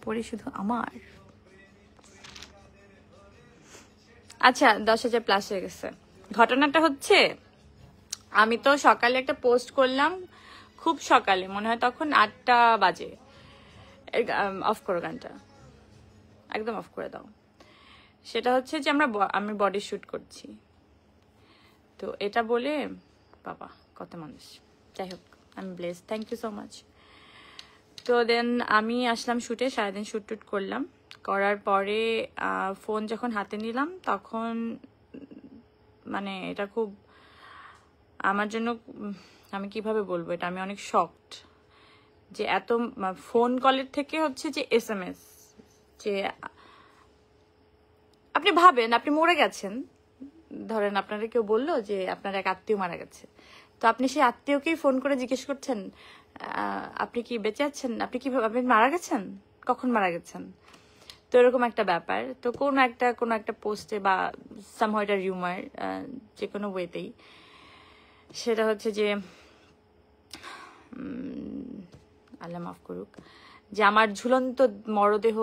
পরি শুধু আমার। আচ্ছা 10,000 প্লাস হয়ে গেছে। ঘটনাটা হচ্ছে আমি তো সকালে একটা পোস্ট করলাম, খুব সকালে, মনে হয় তখন 8টা বাজে। অফ করো গানটা, একদম অফ করে দাও। সেটা হচ্ছে যে আমি বডি শুট করছি, তো এটা বলে বাবা কত মানুষ, যাই হোক আমি bless, thank you so much. তো দেন আমি আসলাম শুটে, সারাদিন শুট টুট করলাম, করার পরে ফোন যখন হাতে নিলাম তখন মানে এটা খুব আমার জন্য, আমি কিভাবে বলবো এটা, আমি অনেক শকড যে এত ফোন কলের থেকে হচ্ছে যে SMS, যে আপনি ভাবেন আপনি মরে গেছেন, ধরেন আপনারা কেউ বললো যে আপনার এক আত্মীয় মারা গেছে, তো আপনি সেই আত্মীয়কেই ফোন করে জিজ্ঞেস করছেন আপনি কি বেঁচে আছেন, আপনি কি আপনি মারা গেছেন, কখন মারা গেছেন। তো এরকম একটা ব্যাপার। তো কোনো একটা পোস্টে বা সামহাউ এটা রিউমার, যে কোনো ওয়েতেই সেটা হচ্ছে যে আল্লাহ মাফ করুক, যে আমার ঝুলন্ত মরদেহ,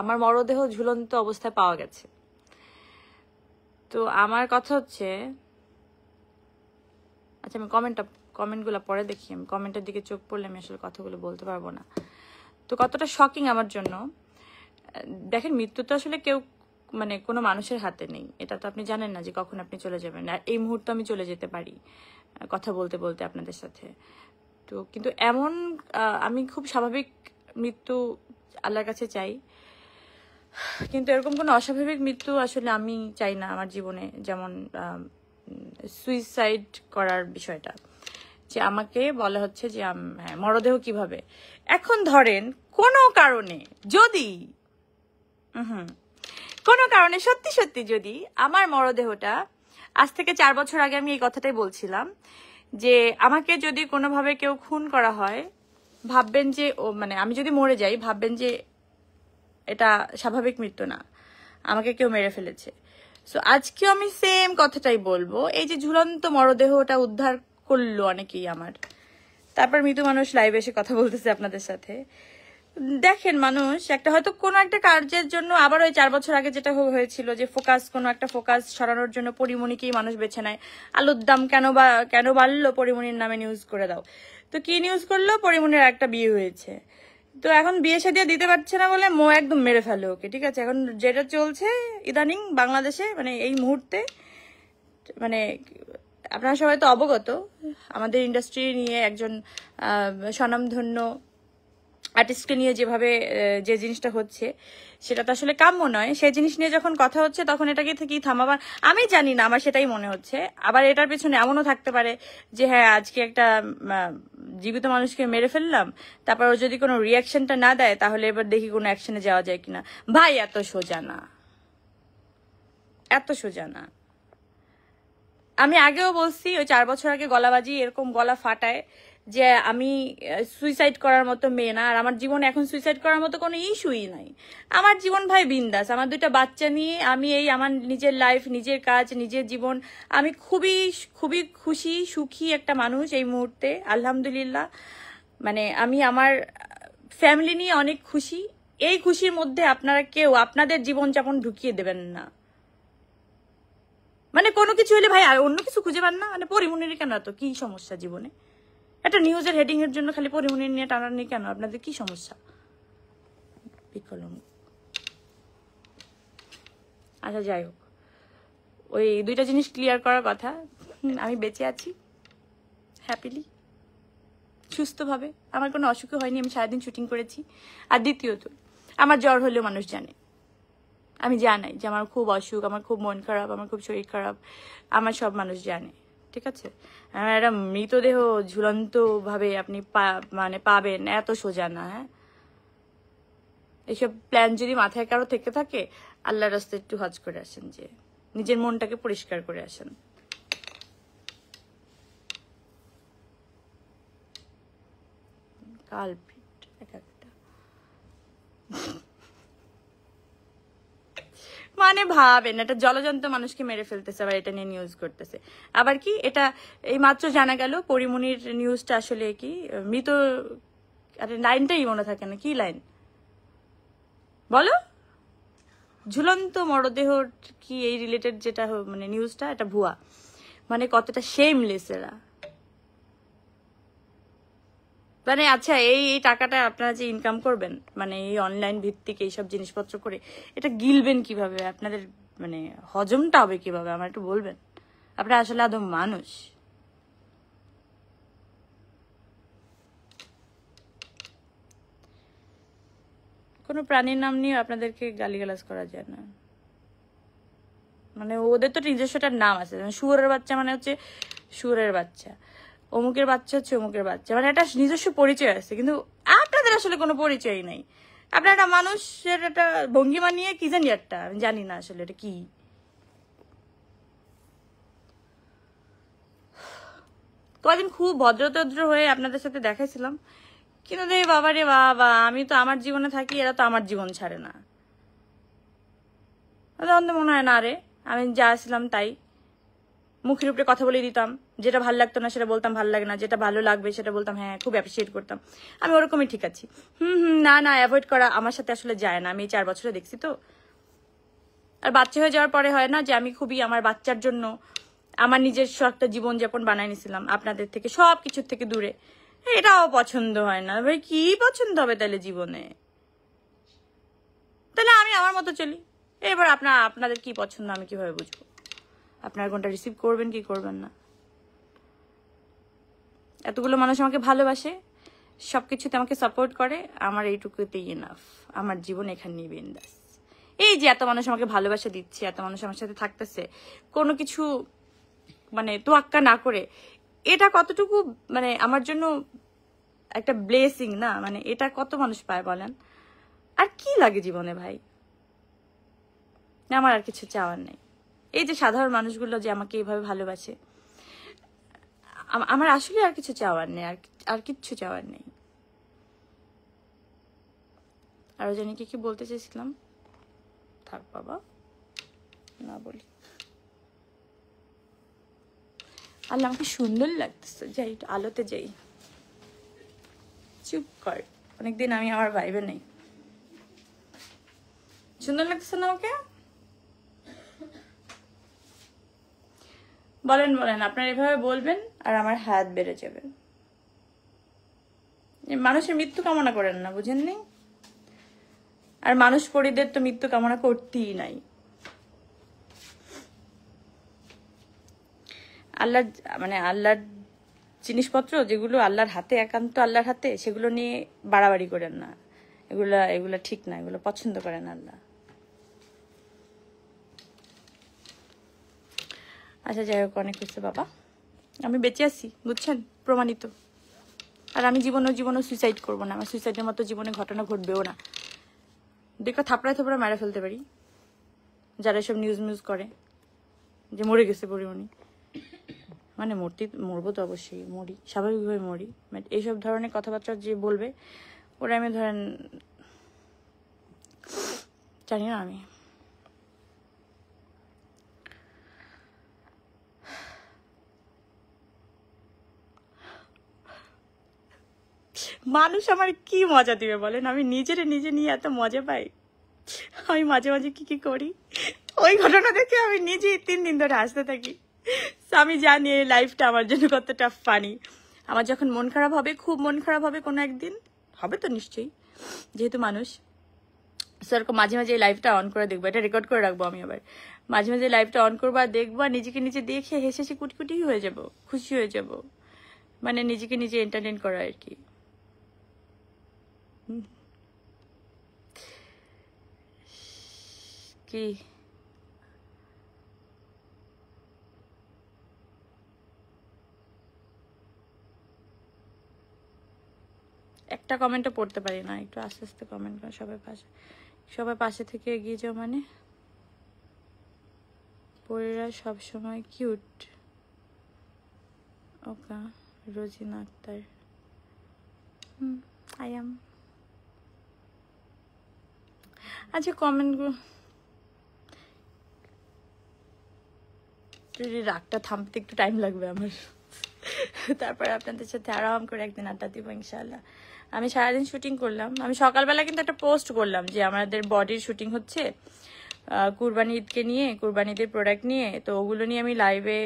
আমার মরদেহ ঝুলন্ত অবস্থায় পাওয়া গেছে। তো আমার কথা হচ্ছে, আচ্ছা আমি কমেন্টগুলো পরে দেখি, আমি কমেন্টের দিকে চোখ পড়লে আমি আসলে কথাগুলো বলতে পারবো না। তো কতটা শকিং আমার জন্য। দেখেন মৃত্যু তো আসলে কেউ মানে কোনো মানুষের হাতে নেই, এটা তো আপনি জানেন না যে কখন আপনি চলে যাবেন। আর এই মুহূর্তে আমি চলে যেতে পারি কথা বলতে বলতে আপনাদের সাথে। তো কিন্তু এমন আমি খুব স্বাভাবিক মৃত্যু আল্লাহর কাছে চাই, কিন্তু এরকম কোনো অস্বাভাবিক মৃত্যু আসলে আমি চাই না আমার জীবনে। যেমন সুইসাইড করার বিষয়টা, যে আমাকে বলা হচ্ছে যে হ্যাঁ মরদেহ কিভাবে, এখন ধরেন কোনো কারণে যদি কোনো কারণে সত্যি সত্যি যদি আমার মরদেহটা, আজ থেকে 4 বছর আগে আমি এই কথাটাই বলছিলাম, যে আমাকে যদি কোনোভাবে কেউ খুন করা হয়, ভাববেন যে মানে আমি যদি মরে যাই ভাববেন যে এটা স্বাভাবিক মৃত্যু না, আমাকে কেউ মেরে ফেলেছে। সো আজকেও আমি সেম কথাটাই বলবো, এই যে ঝুলন্ত মরদেহটা উদ্ধার করলো অনেকেই আমার, তারপর মৃত মানুষ লাইভে এসে কথা বলতেছে আপনাদের সাথে। দেখেন মানুষ একটা হয়তো কোনো একটা কার্যের জন্য, আবার ওই 4 বছর আগে যেটা হয়েছিল যে কোনো একটা ফোকাস সরানোর জন্য পরিমণিকেই মানুষ বেছে নেয়, আলুর দাম কেন বাড়লো, পরিমণির নামে নিউজ করে দাও। তো কি নিউজ করলো, পরিমণির একটা বিয়ে হয়েছে, তো এখন বিয়ে শাদী দিতে পারছে না বলে একদম মেরে ফেলে ওকে। ঠিক আছে, এখন যেটা চলছে ইদানিং বাংলাদেশে, মানে এই মুহূর্তে, মানে আপনারা সবাই তো অবগত আমাদের ইন্ডাস্ট্রি নিয়ে একজন স্বনামধন্য আর্টিস্টকে নিয়ে যেভাবে যে জিনিসটা হচ্ছে সেটা তো আসলে কাম্য নয়। সেই জিনিস নিয়ে যখন কথা হচ্ছে তখন এটাকে থেকেই থামাবার, আমি জানি না, আমার সেটাই মনে হচ্ছে। আবার এটার পেছনে এমনও থাকতে পারে যে হ্যাঁ আজকে একটা জীবিত মানুষকে মেরে ফেললাম, তারপর ও যদি কোনো রিয়াকশনটা না দেয় তাহলে এবার দেখি কোনো অ্যাকশনে যাওয়া যায় কিনা। ভাই এত সোজা না, এত সোজা না। আমি আগেও বলছি, ওই 4 বছর আগে গলাবাজি এরকম গলা ফাটায় যে আমি সুইসাইড করার মতো মেয়ে না, আর আমার জীবনে এখন সুইসাইড করার মতো কোনো ইস্যুই নাই। আমার জীবন ভাই বিন্দাস, আমার 2টা বাচ্চা নিয়ে আমি এই আমার নিজের লাইফ, নিজের কাজ, নিজের জীবন, আমি খুবই খুবই খুশি সুখী একটা মানুষ এই মুহূর্তে, আলহামদুলিল্লাহ। মানে আমি আমার ফ্যামিলি নিয়ে অনেক খুশি। এই খুশির মধ্যে আপনারা কেউ আপনাদের জীবনযাপন ঢুকিয়ে দেবেন না। মানে কোনো কিছু হলে ভাই আর অন্য কিছু খুঁজে পান না, মানে পরিমণির কেন এত কি সমস্যা জীবনে, একটা নিউজের হেডিং এর জন্য খালি পরিমণির নিয়ে টানানি কেন, আপনাদের কি সমস্যা? আচ্ছা যাই হোক, ওই 2টা জিনিস ক্লিয়ার করার কথা। আমি বেঁচে আছি হ্যাপিলি, সুস্থভাবে, আমার কোনো অসুখ হয়নি, আমি সারাদিন শুটিং করেছি। আর দ্বিতীয়ত আমার জ্বর হলেও মানুষ জানে, আমি জানাই যে আমার খুব অসুখ, আমার খুব মন খারাপ, আমার খুব শরীর খারাপ, আমার সব মানুষ জানে। ঠিক আছে, একটা মৃতদেহ ঝুলন্ত ভাবে আপনি মানে পাবেন এত সোজা না। হ্যাঁ, এইসব প্ল্যান যদি মাথায় কারো থেকে থাকে, আল্লাহর রাস্তায় একটু হজ করে আসেন, যে নিজের মনটাকে পরিষ্কার করে আসেন। কালপিট এক একটা, মানে ভাবেন একটা জলজন্ত মানুষকে মেরে ফেলতেছে, আবার এটা নিয়ে নিউজ করতেছে। আবার কি এটা এই মাত্র জানা গেল পরিমণির নিউজটা আসলে কি মৃত আরে লাইনটাই মনে থাকে না, কি লাইন বলো? ঝুলন্ত মরদেহ কি এই রিলেটেড যেটা মানে নিউজটা, এটা ভুয়া। মানে কতটা শেমলেস এরা। মানে আচ্ছা, এই টাকাটা আপনারা যে ইনকাম করবেন, মানে এই অনলাইন ভিত্তিক এইসব জিনিসপত্র করে, এটা গিলবেন কিভাবে? আপনাদের মানে হজমটা হবে কিভাবে আমার একটু বলবেন? আপনারা আসলে আদৌ মানুষ? কোনো প্রাণীর নাম নিয়ে আপনাদেরকে গালিগালাজ করা যায় না। মানে ওদের তো নিজস্বটার নাম আছে, শুয়োরের বাচ্চা মানে হচ্ছে শুয়োরের বাচ্চা, অমুকের বাচ্চা হচ্ছে অমুকের বাচ্চা, মানে একটা নিজস্ব পরিচয় আছে। কিন্তু আপনাদের আসলে কোনো পরিচয়ই নাই। আপনার একটা মানুষের একটা ভঙ্গিমা নিয়ে কি জানি একটা, আমি জানি না আসলে এটা কি। কদিন খুব ভদ্রতদ্র হয়ে আপনাদের সাথে দেখাইছিলাম, কিন্তু দেখি বাবা রে বাবা, আমি তো আমার জীবনে থাকি, এরা তো আমার জীবন ছাড়ে না। তখন তো মনে হয় না রে, আমি যা আসলাম তাই মুখের উপরে কথা বলে দিতাম, যেটা ভালো লাগতো না সেটা বলতাম ভালো লাগে না, যেটা ভালো লাগবে সেটা বলতাম হ্যাঁ, খুব অ্যাপ্রিসিয়েট করতাম। আমি ওরকমই ঠিক আছি। না অ্যাভয়েড করা আমার সাথে আসলে যায় না। আমি 4 বছরে দেখছি তো। আর বাচ্চা হয়ে যাওয়ার পরে হয় না যে আমি খুবই আমার বাচ্চার জন্য আমার নিজস্ব একটা জীবনযাপন বানাই নিছিলাম আপনাদের থেকে, সব কিছুর থেকে দূরে। এটাও পছন্দ হয় না ভাই। কি পছন্দ হবে তাহলে জীবনে? তাহলে আমি আমার মতো চলি। এবার আপনাদের কি পছন্দ আমি কিভাবে বুঝবো? আপনারা কোনটা রিসিভ করবেন কি করবেন না? এতগুলো মানুষ আমাকে ভালোবাসে, সবকিছুতে আমাকে সাপোর্ট করে, আমার এইটুকুতেই এনাফ। আমার জীবন এখানেই বিন্দাস। এই যে এত মানুষ আমাকে ভালোবাসা দিচ্ছে, এত মানুষ আমার সাথে থাকতেছে, কোনো কিছু মানে তোয়াক্কা না করে, এটা কতটুকু মানে আমার জন্য একটা ব্লেসিং না? মানে এটা কত মানুষ পায় বলেন? আর কি লাগে জীবনে ভাই? আমার আর কিছু চাওয়ার নেই। এই যে সাধারণ মানুষগুলো যে আমাকে এইভাবে ভালোবাসে, আমার আসলে আর কিছু চাওয়ার নেই, আর কিচ্ছু চাওয়ার নেই। আরো জানি কি বলতে চেয়েছিলাম, থাক বাবা, না বলি। আল্লাহ, আমাকে সুন্দর লাগতেছে, যাই একটু আলোতে যাই। চুপ কর, অনেকদিন আমি আমার ভাইবে নেই। সুন্দর লাগতেছে না আমাকে? বলেন বলেন, আপনারা এভাবে বলবেন আর আমার হাত বেড়ে যাবে। মানুষের মৃত্যু কামনা করেন না, বুঝেননি? আর মানুষ পরিদের তো মৃত্যু কামনা করতেই নাই। আল্লাহর মানে আল্লাহর জিনিসপত্র যেগুলো আল্লাহর হাতে, একান্ত আল্লাহর হাতে, সেগুলো নিয়ে বাড়াবাড়ি করেন না। এগুলা ঠিক না, এগুলো পছন্দ করেন আল্লাহ। আচ্ছা যাই হোক, অনেক হচ্ছে বাবা, আমি বেঁচে আছি, বুঝছেন, প্রমাণিত। আর আমি জীবনেও সুইসাইড করবো না। আমার সুইসাইডের মতো জীবনে ঘটনা ঘটবেও না। দেখো থাপড়ায় মারা ফেলতে পারি, যারা এসব নিউজ করে যে মরে গেছে পরিমণি। মানে মরবো তো অবশ্যই, মরি, স্বাভাবিকভাবে মরি। বাট এইসব ধরনের কথাবার্তা যে বলবে, ওরা আমি ধরেন জানি না। আমি মানুষ আমার কি মজা দিবে বলেন? আমি নিজে নিয়ে এত মজা পাই। আমি মাঝে মাঝে কি করি, ওই ঘটনা দেখে আমি নিজেই 3 দিন ধরে হাসতে থাকি। আমি জানি এই লাইফটা আমার জন্য কতটা ফানি। আমার যখন মন খারাপ হবে, খুব মন খারাপ হবে, কোনো একদিন হবে তো নিশ্চয়ই, যেহেতু মানুষ, সেরকম মাঝে মাঝে এই লাইভটা অন করে দেখবো। এটা রেকর্ড করে রাখবো আমি। আবার মাঝে মাঝে লাইভটা অন করবো আর দেখবো, আর নিজেকে নিজে দেখে হেসে কুটি হয়ে যাব, খুশি হয়ে যাব। মানে নিজেকে নিজে এন্টারটেইন করা আর কি। কি একটা কমেন্টও পড়তে পারি না, একটু আস্তে আস্তে কমেন্ট করো। সবাই পাশে থেকে এগিয়ে যাও। মানে পরীরা সবসময় cute. Okay Rozina Akter, I am. আচ্ছা কমেন্টগুলো, রাগটা থামতে একটু টাইম লাগবে আমার। তারপরে আপনাদের সাথে আরাম করে একদিন আড্ডা দিব ইনশাল্লাহ। আমি সারাদিন শুটিং করলাম। আমি সকালবেলা কিন্তু একটা পোস্ট করলাম যে আমাদের বডির শুটিং হচ্ছে কুরবানি ঈদকে নিয়ে, কুরবানি ঈদের প্রোডাক্ট নিয়ে। তো ওগুলো নিয়ে আমি লাইভে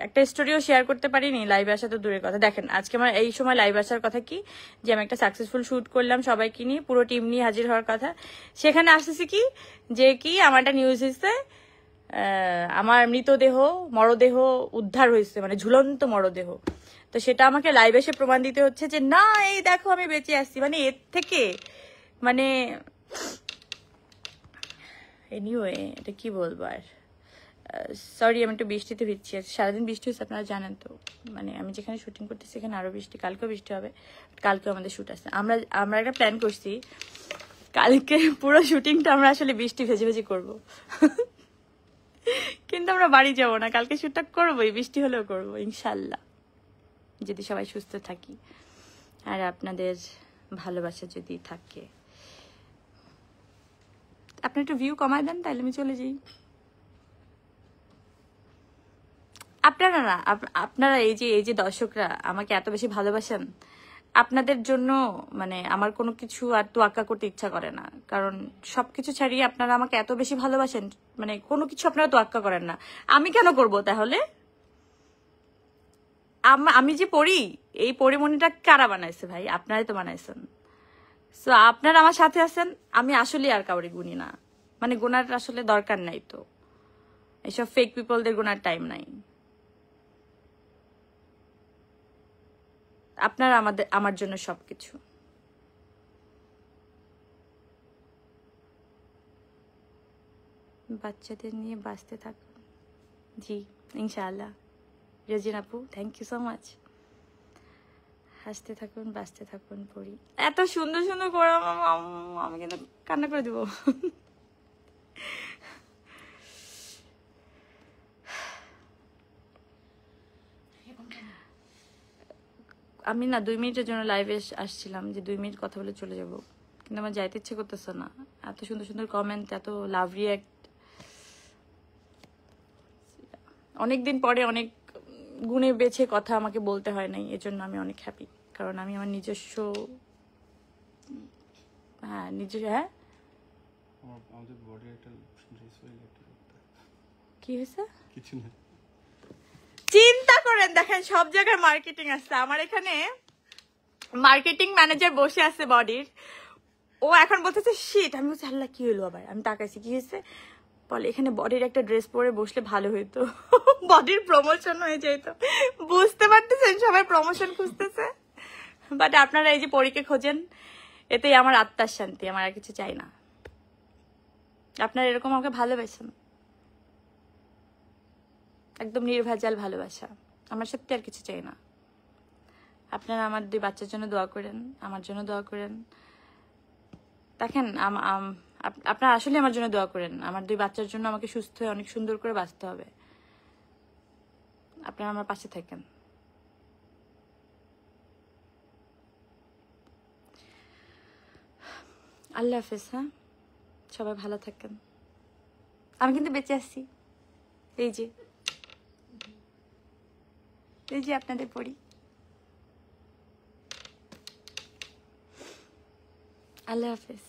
একটা স্টোরিও শেয়ার করতে পারিনি, লাইভে আসা তো দূরের কথা। দেখেন আজকে আমার এই সময় লাইভ আসার কথা কি, যে আমি একটা সাকসেসফুল শুট করলাম সবাইকে নিয়ে, পুরো টিম নিয়ে হাজির হওয়ার কথা। সেখানে আসতেছি কি যে কি আমার একটা নিউজ হয়েছে, আমার মৃতদেহ মরদেহ উদ্ধার হয়েছে, মানে ঝুলন্ত মরদেহ। তো সেটা আমাকে লাইভ এসে প্রমাণ দিতে হচ্ছে যে না এই দেখো আমি বেঁচে আসছি। মানে এর থেকে মানে এনিওয়ে এটা কি বলবো আর। সরি আমি একটু বৃষ্টিতে ভিজছি, সারাদিন বৃষ্টি হচ্ছে আপনারা জানেন তো। মানে আমি যেখানে শুটিং করতেছি সেখানে আরো বৃষ্টি, কালকেও বৃষ্টি হবে, কালকেও আমাদের শুট আছে। আমরা একটা প্ল্যান করছি, কালকে পুরো শুটিংটা আমরা আসলে বৃষ্টি ভেজে ভেজে করবো। কিন্তু আমরা বাড়ি যাবো না, কালকে শুটটা করবোই, বৃষ্টি হলেও করবো ইনশাল্লাহ, যদি সবাই সুস্থ থাকি আর আপনাদের ভালোবাসা যদি থাকে। আপনি একটু ভিউ কমায় দেন তাহলে আমি চলে যাই। আপনারা না, আপনারা এই যে দর্শকরা আমাকে এত বেশি ভালোবাসেন, আপনাদের জন্য মানে আমার কোনো কিছু আর তোয়াক্কা করতে ইচ্ছা করে না। কারণ সবকিছু ছাড়িয়ে আপনারা আমাকে এত বেশি ভালোবাসেন, মানে কোনো কিছু আপনারা তোয়াক্কা করেন না। আমি কেন করব তাহলে? আমি যে পড়ি, এই পরিমণিটা কারা বানাইছে ভাই? আপনারাই তো বানাইছেন। সো আপনারা আমার সাথে আছেন, আমি আসলে আর কাউরে গুনি না, মানে গোনার আসলে দরকার নাই। তো এইসব ফেক পিপলদের গোনার টাইম নাই। আপনারা আমার জন্য সবকিছু। বাচ্চাদের নিয়ে বাঁচতে থাকুন। জি ইনশাআল্লাহ। রেজিন আপু থ্যাংক ইউ সো মাচ। হাসতে থাকুন, বাঁচতে থাকুন পড়ি। এত সুন্দর সুন্দর করে আমি কিন্তু কান্না করে দিব। আমি না 2 মিনিটের জন্য লাইভে আসছিলাম, যে 2 মিনিট কথা বলে চলে যাব, কিন্তু আমার যাইতে ইচ্ছে করতেছে না। এত সুন্দর সুন্দর কমেন্ট, এত লাভ রিয়াক্ট। অনেকদিন পরে অনেক গুণে বেছে কথা আমাকে বলতে হয় নাই, এজন্য আমি অনেক হ্যাপি। কারণ আমি আমার নিজস্ব কি হয়েছে কিছু না, চিন্তা করেন। দেখেন সব জায়গায় মার্কেটিং আছে, আমার এখানে মার্কেটিং ম্যানেজার বসে আছে বডির। ও এখন বলতেছে শিট। আমি বলছি আল্লাহ কি হলো আবার? আমি তাকাইছি কি হয়েছে, বলে এখানে বডির একটা ড্রেস পরে বসলে ভালো হইতো, বডির প্রমোশন হয়ে যেত। বুঝতে পারতেছেন সবাই প্রমোশন খুঁজতেছে, বাট আপনারা এই যে পরীকে খোঁজেন, এতেই আমার আত্মার শান্তি, আমার আর কিছু চাই না। আপনারা এরকম আমাকে ভালোবাসেন, একদম নির্ভেজাল ভালোবাসা, আমার সত্যি আর কিছু চাই না। আপনারা আমার 2 বাচ্চার জন্য দোয়া করেন, আমার জন্য দোয়া করেন। দেখেন আপনারা আসলে আমার জন্য দোয়া করেন, আমার 2 বাচ্চার জন্য আমাকে সুস্থ হয়ে অনেক সুন্দর করে বাঁচতে হবে। আপনারা আমার পাশে থাকেন। আল্লাহ হাফেজ। হ্যাঁ সবাই ভালো থাকেন। আমি কিন্তু বেঁচে আসছি, এই যে আপনাদের পড়ি। আল্লাহ হাফেজ।